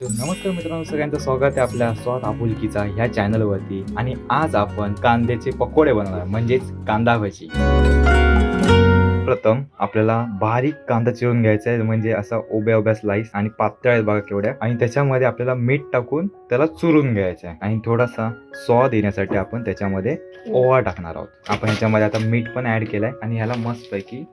नमस्कार मित्रांनो, सगळ्यांचं स्वागत आहे आपल्या स्वाद आपुलकीचा ह्या चॅनलवरती. आणि आज आपण कांद्याचे पकोडे बनवणार म्हणजेच कांदा भजी. प्रथम आपल्याला बारीक कांदा चिरून घ्यायचा आहे, म्हणजे असा उभ्या उभ्या स्लाइस आणि पातळ आहे बघा केवढ्या. आणि त्याच्यामध्ये आपल्याला मीठ टाकून त्याला चुरून घ्यायचं आहे आणि थोडासा स्वाद येण्यासाठी आपण त्याच्यामध्ये ओवा टाकणार आहोत. आपण ह्याच्यामध्ये आता मीठ पण ऍड केलंय आणि ह्याला मस्तपैकी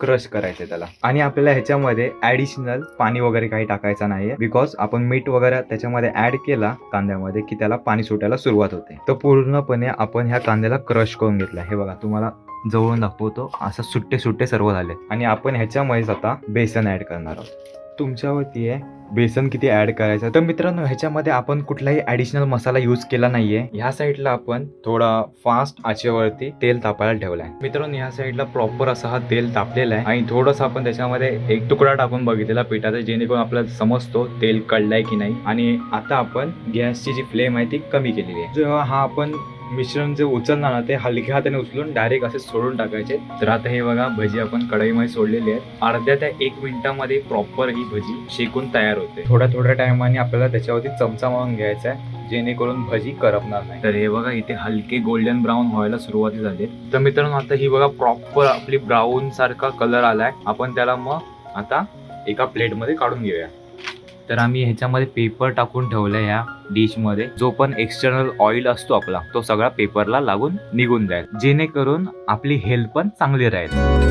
क्रश करायचे त्याला. आणि आपल्याला ह्याच्यामध्ये ऍडिशनल पाणी वगैरे काही टाकायचं नाहीये, बिकॉज आपण मीठ वगैरे त्याच्यामध्ये ऍड केला कांद्यामध्ये की त्याला पाणी सुटायला सुरुवात होते. तर पूर्णपणे आपण ह्या कांद्याला क्रश करून घेतला. हे बघा, तुम्हाला जवळून दाखवतो, असं सुट्टे सुट्टे सर्व झाले. आणि आपण ह्याच्यामध्येच आता बेसन ऍड करणार आहोत. तुमच्यावरती आहे बेसन किती ऍड करायचं. तर मित्रांनो, ह्याच्यामध्ये आपण कुठलाही ऍडिशनल मसाला यूज केला नाहीये. ह्या साईडला आपण थोडा फास्ट आचेवरती तेल तापायला ठेवलाय. मित्रांनो, ह्या साईडला प्रॉपर असा हा तेल तापलेला आहे आणि थोडंसं आपण त्याच्यामध्ये एक तुकडा टाकून बघितलेला पिठाचा, जेणेकरून आपल्याला समजतो तेल कळलंय की नाही. आणि आता आपण गॅसची जी फ्लेम आहे ती कमी केलेली आहे. जेव्हा हा आपण मिश्रण जे उचलणार ना, ते हलक्या हाताने उचलून डायरेक्ट असे सोडून टाकायचे. तर आता हे बघा, भजी आपण कढईमध्ये सोडलेली आहेत. अर्ध्या त्या 1 मिनिटामध्ये प्रॉपर ही भजी शेकून तयार होते. थोड्या टायमाने आपल्याला त्याच्यावरती चमचा मारून घ्यायचा आहे, जेणेकरून भजी करपणार नाही. तर हे बघा, इथे हलके गोल्डन ब्राऊन व्हायला सुरुवात झाली. तर मित्रांनो, आता ही बघा प्रॉपर आपली ब्राऊन सारखा कलर आलाय. आपण त्याला मग आता एका प्लेटमध्ये काढून घेऊया. तर आम्ही ह्याच्यामध्ये पेपर टाकून ठेवलाय ह्या डिश मध्ये. जो पण एक्सटर्नल ऑइल असतो आपला, तो सगळा पेपरला लागून निघून जाईल, जेणेकरून आपली हेल्थ पण चांगली राहील.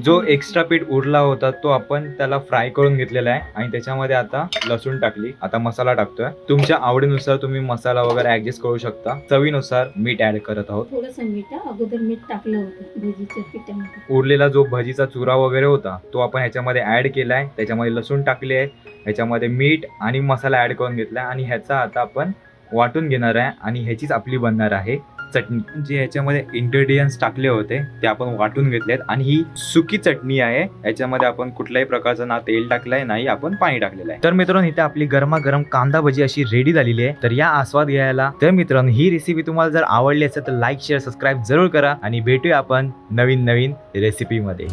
जो एक्स्ट्रा पीठ उरला होता तो आपण त्याला फ्राय करून घेतलेला आहे आणि त्याच्यामध्ये आता लसूण टाकली. आता मसाला टाकतोय. तुमच्या आवडीनुसार तुम्ही मसाला वगैरे ऍडजस्ट करू शकता. चवीनुसार मीठ ऍड करत आहोत. थोडंसं मीठ, अगोदर मीठ टाकलं होतं भजीच्या पिठामध्ये. उरलेला जो भजीचा चुरा वगैरे होता तो आपण ह्याच्यामध्ये ऍड केलाय. त्याच्यामध्ये लसूण टाकले आहे, ह्याच्यामध्ये मीठ आणि मसाला ऍड करून घेतलाय आणि ह्याचा आता आपण वाटून घेणार आहे आणि ह्याचीच आपली बनणार आहे चटणी. जे ह्याच्यामध्ये इंग्रेडियंट्स टाकले होते ते आपण वाटून घेतलेत आणि ही सुकी चटणी आहे. याच्यामध्ये आपण कुठल्याही प्रकारचं ना तेल टाकलंय, नाही आपण पाणी टाकलेलं आहे. तर मित्रांनो, इथे आपली गरमागरम कांदा भजी अशी रेडी झालेली आहे. तर या आस्वाद घ्यायला. तर मित्रांनो, ही रेसिपी तुम्हाला जर आवडली असेल तर लाईक, शेअर, सबस्क्राईब जरूर करा आणि भेटूया आपण नवीन रेसिपी मध्ये.